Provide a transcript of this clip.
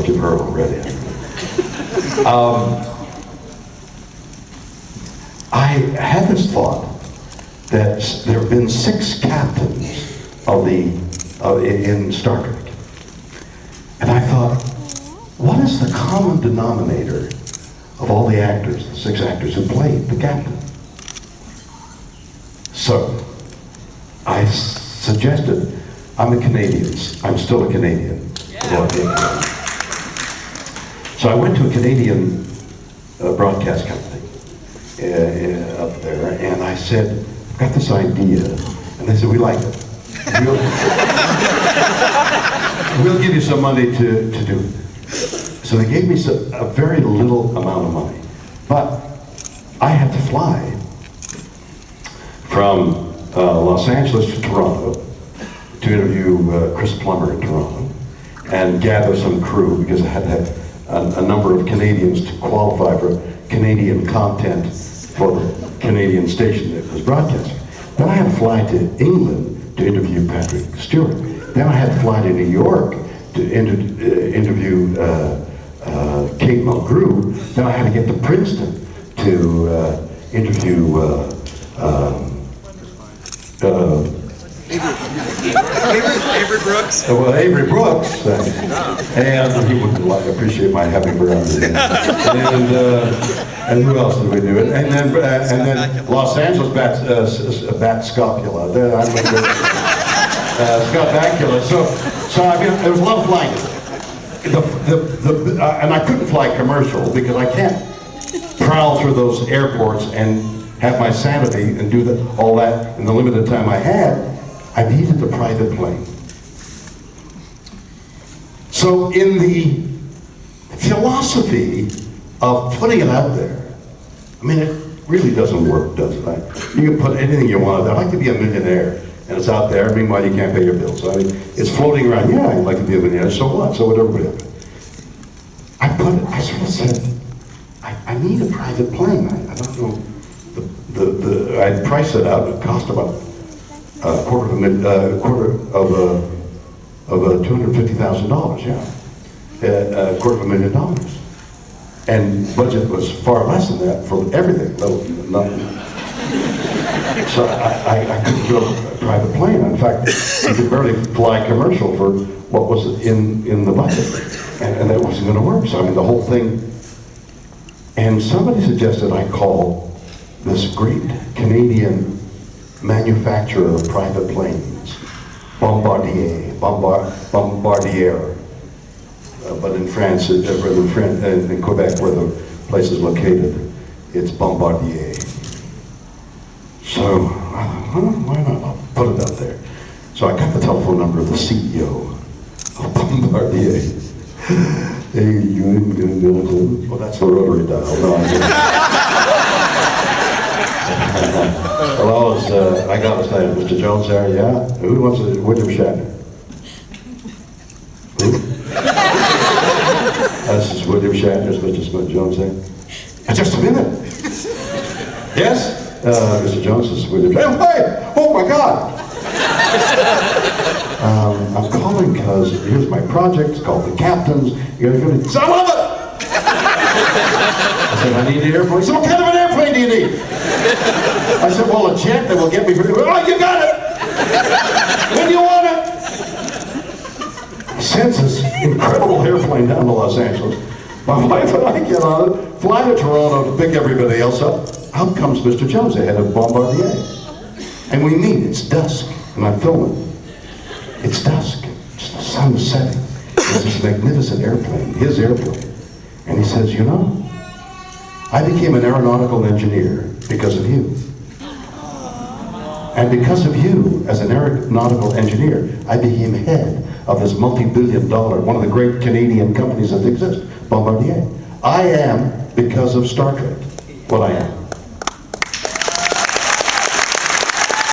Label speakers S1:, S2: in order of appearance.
S1: you've heard already. I had this thought that there have been 6 captains in Star Trek. And I thought, what is the common denominator of all the actors, the 6 actors who played the captain? So, I suggested, I'm a Canadian. I'm still a Canadian. Yeah. So I went to a Canadian broadcast company up there, and I said, I've got this idea. And they said, we like it. We'll give you some money to do it. So they gave me a very little amount of money. But I had to fly from Los Angeles to Toronto to interview Chris Plummer in Toronto and gather some crew, because I had to have a number of Canadians to qualify for Canadian content for the Canadian station that was broadcasting. Then I had to fly to England to interview Patrick Stewart. Then I had to fly to New York to interview Kate Mulgrew. Then I had to get to Princeton to interview
S2: Avery Brooks.
S1: Well, Avery Brooks, and he would appreciate my having around him. And who else did we do it? And then Los Angeles Bat Scopula. Scott Bakula. So I mean, it was a lot of flying. And I couldn't fly commercial because I can't prowl through those airports and have my sanity and do all that in the limited time I had. I needed a private plane. So in the philosophy of putting it out there, I mean, it really doesn't work, does it? You can put anything you want. I'd like to be a millionaire, and it's out there. Meanwhile, you can't pay your bills. So, I mean, it's floating around. Yeah, I'd like to be a millionaire. So what? So would everybody else. I sort of said, I need a private plane. I don't know. I'd price it out. It cost about a quarter of $250,000. Yeah, $250,000. And budget was far less than that for everything. Nothing. So I couldn't build a private plane. In fact, you could barely fly commercial for what was in the budget, and that wasn't going to work. So I mean, the whole thing. And somebody suggested I call this great Canadian manufacturer of private planes Bombardier. But in France, in Quebec, where the place is located, it's Bombardier. So, why not? I'll put it out there. So I got the telephone number of the CEO of Bombardier. Hey, well, that's the rotary dial. No, well, I got his name. Mr. Jones there, yeah? Who wants to? William Shatner. Who? This is William Shatner, Mr. Smith Jones there. Just a minute. Yes? Mr. Jones, this is William Shatner. Hey! Oh my God! I'm calling because here's my project. It's called The Captains. You're going to. I love it! I said, I need an airplane. He said, what kind of an airplane do you need? I said, well, a jet that will get me through. Oh, you got it! When do you want it? He sends this incredible airplane down to Los Angeles. My wife and I get on it, fly to Toronto to pick everybody else up. Out comes Mr. Jones, the head of Bombardier. And we meet, it's dusk, and I'm filming. It's dusk, it's the sun is setting. It's this magnificent airplane, his airplane. And he says, you know, I became an aeronautical engineer because of you. And because of you, as an aeronautical engineer, I became head of this multi-billion-dollar, one of the great Canadian companies that exist, Bombardier. I am, because of Star Trek, what I am.